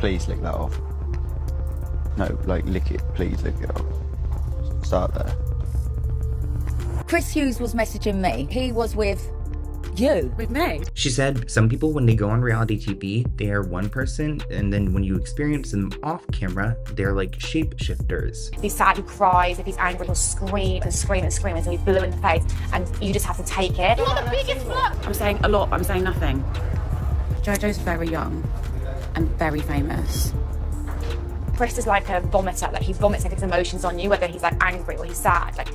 Please lick that off. No, like lick it. Please lick it off. Start there. Chris Hughes was messaging me. He was with you. With me? She said some people, when they go on reality TV, they are one person, and then when you experience them off camera, they're like shapeshifters. If he's sad, he cries. If he's angry, he'll scream and scream and scream until he's blue in the face, and you just have to take it. You're the biggest flirt! I'm saying a lot, I'm saying nothing. JoJo's very young and very famous. Chris is like a vomiter. Like, he vomits like his emotions on you, whether he's like angry or he's sad. Like,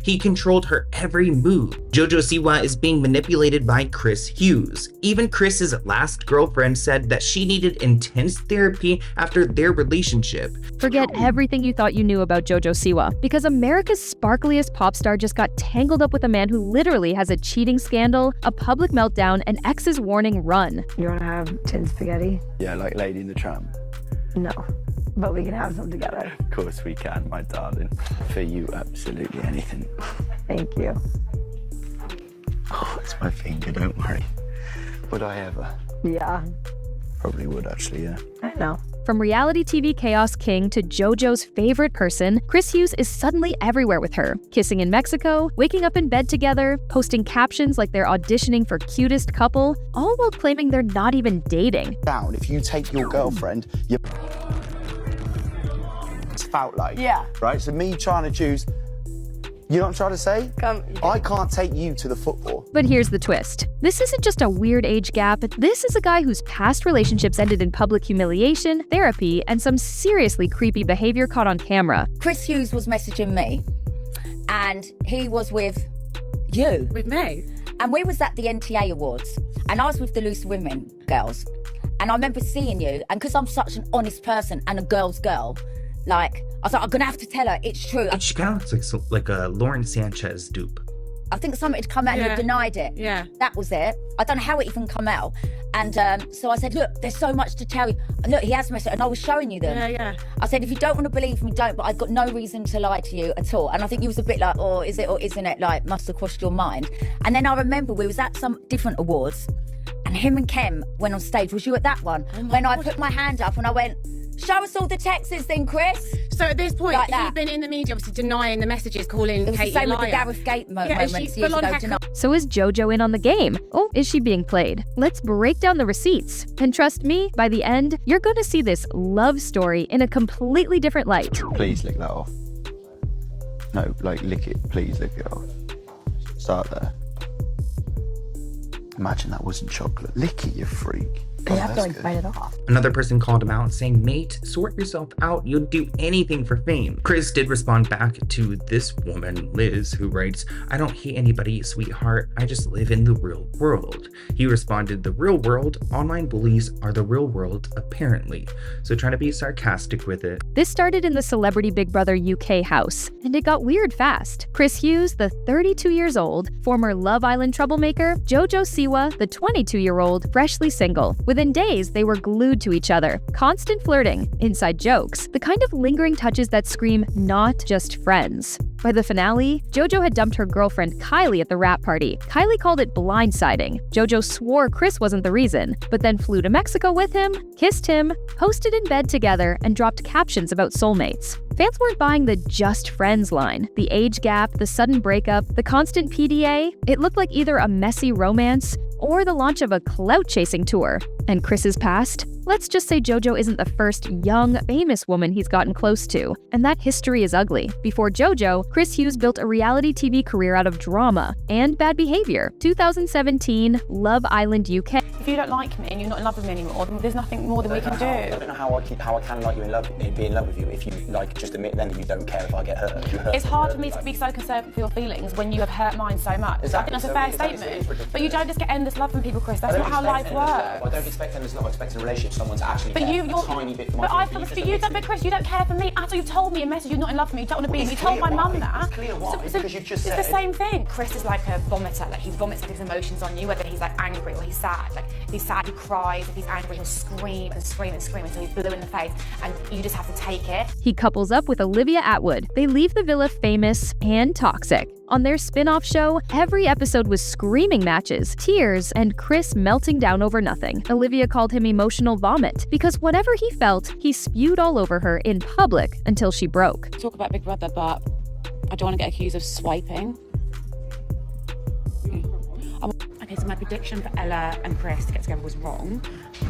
He controlled her every move. JoJo Siwa is being manipulated by Chris Hughes. Even Chris's last girlfriend said that she needed intense therapy after their relationship. Forget everything you thought you knew about JoJo Siwa, because America's sparkliest pop star just got tangled up with a man who literally has a cheating scandal, a public meltdown, and ex's warning run. You wanna have tin spaghetti? Yeah, like Lady in the Tramp. No, but we can have some together. Of course we can, my darling. For you, absolutely anything. Thank you. Oh, it's my finger, don't worry. Would I ever? Yeah, Probably would, actually, yeah. I know. From reality TV chaos king to JoJo's favorite person, Chris Hughes is suddenly everywhere with her, kissing in Mexico, waking up in bed together, posting captions like they're auditioning for Cutest Couple, all while claiming they're not even dating. Down, if you take your girlfriend, you it's felt like. Yeah. Right? So me trying to choose, you know what I'm trying to say? Come. I can't take you to the football. But here's the twist. This isn't just a weird age gap. This is a guy whose past relationships ended in public humiliation, therapy, and some seriously creepy behavior caught on camera. Chris Hughes was messaging me, and he was with you. With me? And we was at the NTA Awards, and I was with the Loose Women girls. And I remember seeing you, and because I'm such an honest person and a girl's girl, like, I was like, I'm gonna have to tell her it's true. She kind of looks like a Lauren Sanchez dupe. I think something had come out and Yeah. you denied it. Yeah. That was it. I don't know how it even come out. And so I said, look, there's so much to tell you. And look, he has messaged, and I was showing you them. Yeah. I said, if you don't want to believe me, don't, but I've got no reason to lie to you at all. And I think you was a bit like, oh, is it or isn't it? Like, must have crossed your mind. And then I remember we was at some different awards, and him and Kem went on stage. Was you at that one? When I put my hand up and I went, show us all the texts then, Chris. So at this point, Like that. you've been in the media, obviously denying the messages, calling It was Katie the same a with the liar. Gareth Gate moment Yeah, is she years full on ago. heckle- So is JoJo in on the game? Or is she being played? Let's break down the receipts. And trust me, by the end, you're gonna see this love story in a completely different light. Please lick that off. No, like lick it. Please lick it off. Start there. Imagine that wasn't chocolate. Lick it, you freak. You Oh, have to that's like good. bite it off. Another person called him out, saying, mate, sort yourself out. You'll do anything for fame. Chris did respond back to this woman, Liz, who writes, I don't hate anybody, sweetheart. I just live in the real world. He responded, the real world? Online bullies are the real world, apparently. So trying to be sarcastic with it. This started in the Celebrity Big Brother UK house, and it got weird fast. Chris Hughes, the 32 years old, former Love Island troublemaker, JoJo Siwa, the 22-year-old, freshly single. Within days, they were glued to each other. Constant flirting, inside jokes, the kind of lingering touches that scream not just friends. By the finale, JoJo had dumped her girlfriend Kylie at the wrap party. Kylie called it blindsiding. JoJo swore Chris wasn't the reason, but then flew to Mexico with him, kissed him, posted in bed together, and dropped captions about soulmates. Fans weren't buying the just friends line. The age gap, the sudden breakup, the constant PDA, it looked like either a messy romance or the launch of a clout-chasing tour. And Chris's past? Let's just say JoJo isn't the first young, famous woman he's gotten close to, and that history is ugly. Before JoJo, Chris Hughes built a reality TV career out of drama and bad behavior. 2017, Love Island UK. if you don't like me and you're not in love with me anymore, then there's nothing more than we can I do. don't know how I can like you in love, be in love with you if you like just admit then that you don't care if I get hurt. You hurt It's hard for me to be so concerned for your feelings when you have hurt mine so much. Exactly, I think so that's a fair it's statement. ridiculous. But you don't just get endless love from people, Chris. That's I not don't how life expect endless love. works. I don't expect endless love. I expect in a relationship someone to actually But care you're a tiny bit for my but I feelings. but you don't. But Chris, you don't care for me at all. You've told me in message you're not in love with me. You don't want to be. And you told my mum that. It's clear why, because you've just it's said. the same thing. Chris is like a vomiter. Like, he vomits like his emotions on you, whether he's like angry or he's sad. Like, if he's sad, he cries. If he's angry, he'll scream and scream and scream until he's blue in the face, and you just have to take it. He couples up with Olivia Atwood. They leave the villa famous and toxic. On their spin-off show, every episode was screaming matches, tears, and Chris melting down over nothing. Olivia called him emotional vomit because whatever he felt, he spewed all over her in public until she broke. Talk about Big Brother, but I don't want to get accused of swiping. Okay, so my prediction for Ella and Chris to get together was wrong,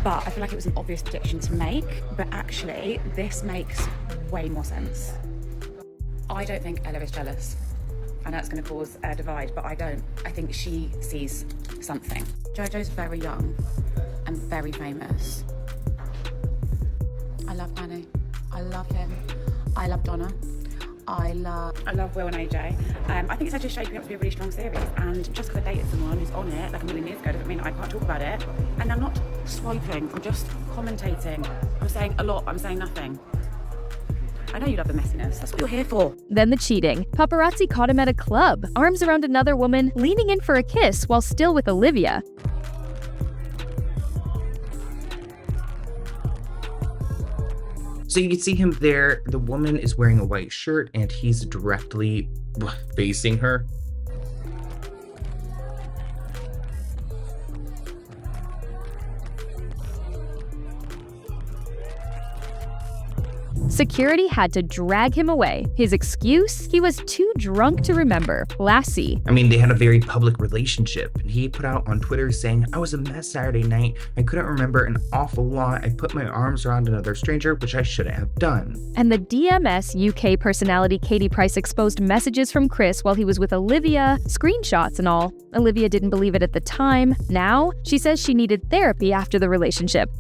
but I feel like it was an obvious prediction to make, but actually this makes way more sense. I don't think Ella is jealous. I know it's going to cause a divide, but I don't. I think she sees something. JoJo's very young and very famous. I love Manny. I love him. I love Donna. I love Will and AJ. I think it's actually shaping up to be a really strong series, and just because I dated someone who's on it like a million years ago doesn't mean I can't talk about it. And I'm not swiping, I'm just commentating. I'm saying a lot, I'm saying nothing. I know you love the messiness, that's what you're here for. Then the cheating. Paparazzi caught him at a club, arms around another woman, leaning in for a kiss while still with Olivia. So you can see him there. The woman is wearing a white shirt and he's directly facing her. Security had to drag him away. His excuse? He was too drunk to remember. Lassie. I mean, they had a very public relationship. And he put out on Twitter saying, I was a mess Saturday night. I couldn't remember an awful lot. I put my arms around another stranger, which I shouldn't have done. And the DMS UK personality Katie Price exposed messages from Chris while he was with Olivia, screenshots and all. Olivia didn't believe it at the time. Now, she says she needed therapy after the relationship.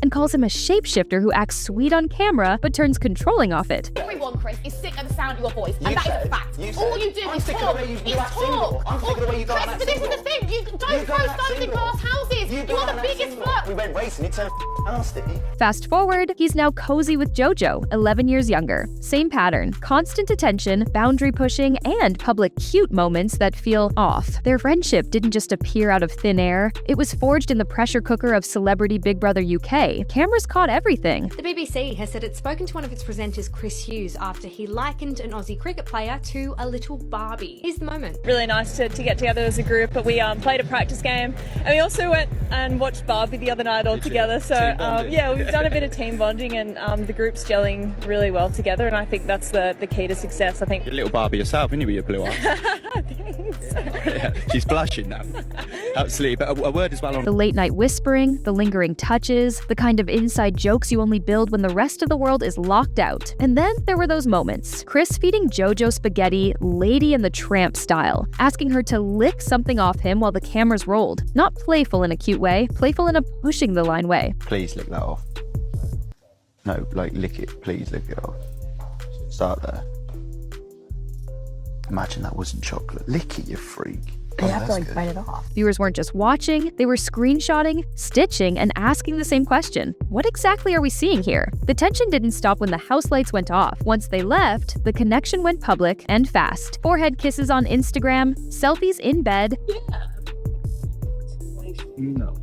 And calls him a shapeshifter who acts sweet on camera but turns controlling off it. Everyone, Chris, is sick of the sound of your voice, and that is a fact. You All said. you do I'm is sick of talk. the way you It's act single. talk. I'm sick of the way you go Chris, and act but this is single. the thing. You don't go throw and act stones in single. glass houses. You go are and the act biggest single. flirt. We went racing, you turned nasty. Fast forward, he's now cozy with JoJo, 11 years younger. Same pattern, constant attention, boundary pushing, and public cute moments that feel off. Their friendship didn't just appear out of thin air. It was forged in the pressure cooker of celebrity Big Brother UK. Cameras caught everything. The BBC has said it's spoken to one of its presenters, Chris Hughes, after he likened an Aussie cricket player to a little Barbie. Here's the moment. Really nice to get together as a group, but we played a practice game, and we also went and watched Barbie the other night all together. So yeah, we've done a bit of team bonding, and the group's gelling really well together, and I think that's the key to success. I think You're a little Barbie yourself, isn't you, with your blue eyes? Yeah, she's blushing now. Absolutely. But a word as well on The late night whispering, the lingering touches, the kind of inside jokes you only build when the rest of the world is locked out. And then there were those moments. Chris feeding JoJo spaghetti Lady and the Tramp style, asking her to lick something off him while the cameras rolled. Not playful in a cute way, playful in a pushing the line way. Please lick that off. No, like lick it. Please lick it off. Start there. Imagine that wasn't chocolate. Lick it, you freak. You have to like bite it off. Viewers weren't just watching, they were screenshotting, stitching, and asking the same question. What exactly are we seeing here? The tension didn't stop when the house lights went off. Once they left, the connection went public and fast. Forehead kisses on Instagram, selfies in bed. No.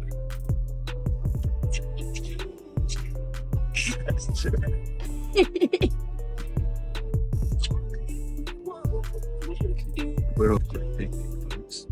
We're all great folks.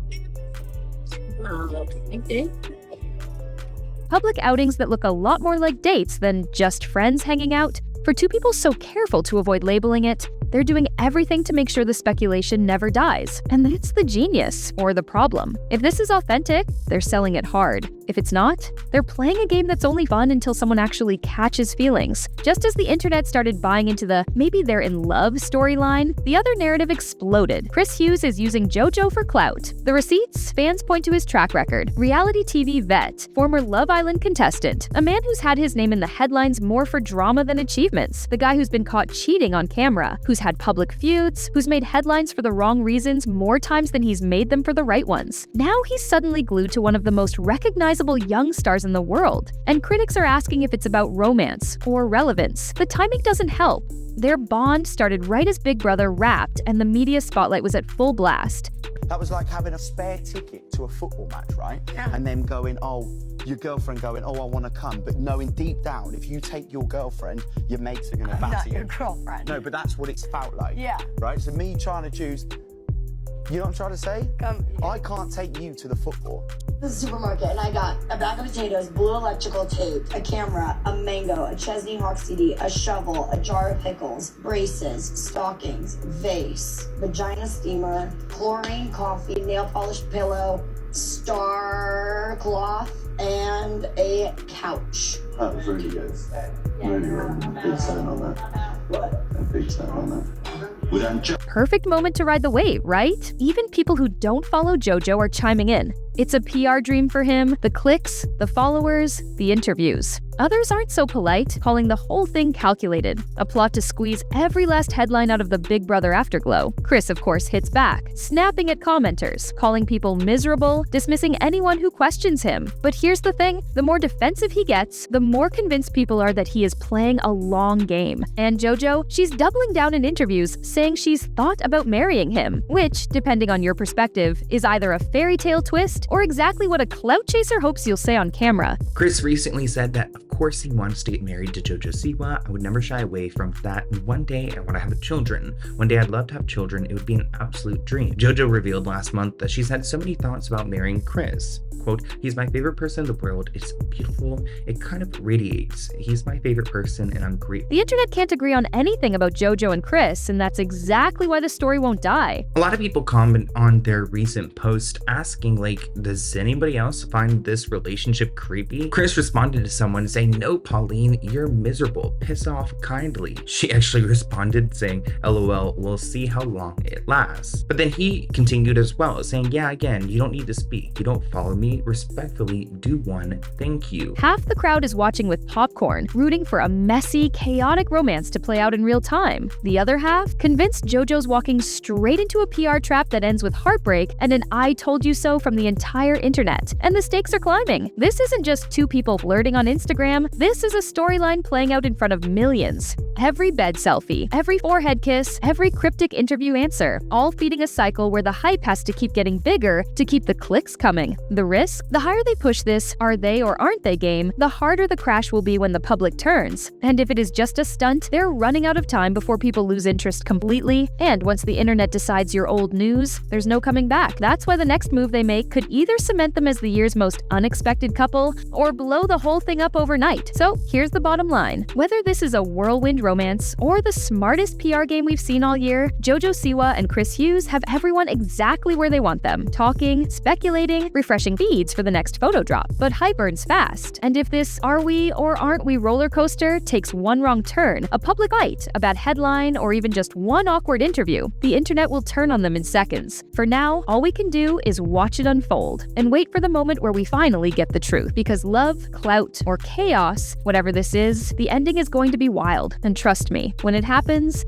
Public outings that look a lot more like dates than just friends hanging out. For two people so careful to avoid labeling it, they're doing everything to make sure the speculation never dies. And that's the genius, or the problem. If this is authentic, they're selling it hard. If it's not, they're playing a game that's only fun until someone actually catches feelings. Just as the internet started buying into the maybe they're in love storyline, the other narrative exploded. Chris Hughes is using JoJo for clout. The receipts? Fans point to his track record. Reality TV vet, former Love Island contestant, a man who's had his name in the headlines more for drama than achievements, the guy who's been caught cheating on camera, who's had public feuds, who's made headlines for the wrong reasons more times than he's made them for the right ones. Now he's suddenly glued to one of the most recognizable young stars in the world, and critics are asking if it's about romance or relevance. The timing doesn't help. Their bond started right as Big Brother wrapped and the media spotlight was at full blast. That was like having a spare ticket to a football match, right? Yeah. And then going, oh, your girlfriend going, oh, I want to come. But knowing deep down, if you take your girlfriend, your mates are going to batter you. Your girlfriend. No, but that's what it's felt like. Yeah. Right? So me trying to choose, you know what I'm trying to say? I can't take you to the football. The supermarket, and I got a bag of potatoes, blue electrical tape, a camera, a mango, a Chesney Hawk CD, a shovel, a jar of pickles, braces, stockings, vase, vagina steamer, chlorine coffee, nail polish pillow, star cloth, and a couch. That was really good. Really, big turn on that. What? A big turn on that. Perfect moment to ride the wave, right? Even people who don't follow JoJo are chiming in. It's a PR dream for him, the clicks, the followers, the interviews. Others aren't so polite, calling the whole thing calculated, a plot to squeeze every last headline out of the Big Brother afterglow. Chris, of course, hits back, snapping at commenters, calling people miserable, dismissing anyone who questions him. But here's the thing, the more defensive he gets, the more convinced people are that he is playing a long game. And JoJo, she's doubling down in interviews, saying she's thought about marrying him, which, depending on your perspective, is either a fairy tale twist or exactly what a clout chaser hopes you'll say on camera. Chris recently said that of course he wants to get married to JoJo Siwa. I would never shy away from that, and one day I want to have children. One day I'd love to have children. It would be an absolute dream. JoJo revealed last month that she's had so many thoughts about marrying Chris. Quote, he's my favorite person in the world. It's beautiful. It kind of radiates. He's my favorite person and I'm great. The internet can't agree on anything about JoJo and Chris, and that's exactly why the story won't die. A lot of people comment on their recent post asking, like, does anybody else find this relationship creepy? Chris responded to someone saying, no, Pauline, you're miserable. Piss off kindly. She actually responded saying, LOL, we'll see how long it lasts. But then he continued as well, saying, yeah, again, you don't need to speak. You don't follow me. Respectfully, do one. Thank you. Half the crowd is watching with popcorn, rooting for a messy, chaotic romance to play out in real time. The other half, convinced JoJo's walking straight into a PR trap that ends with heartbreak and an I told you so from the entire internet. And the stakes are climbing. This isn't just two people flirting on Instagram. This is a storyline playing out in front of millions. Every bed selfie, every forehead kiss, every cryptic interview answer, all feeding a cycle where the hype has to keep getting bigger to keep the clicks coming. The risk? The higher they push this are they or aren't they game, the harder the crash will be when the public turns. And if it is just a stunt, they're running out of time before people lose interest completely. And once the internet decides you're old news, there's no coming back. That's why the next move they make could either cement them as the year's most unexpected couple or blow the whole thing up overnight. So here's the bottom line. Whether this is a whirlwind romance or the smartest PR game we've seen all year, JoJo Siwa and Chris Hughes have everyone exactly where they want them, talking, speculating, refreshing feeds for the next photo drop. But hype burns fast, and if this are we or aren't we roller coaster takes one wrong turn, a public fight, a bad headline, or even just one awkward interview, the internet will turn on them in seconds. For now, all we can do is watch it unfold and wait for the moment where we finally get the truth, because love, clout, or chaos, whatever this is, the ending is going to be wild. And trust me, when it happens,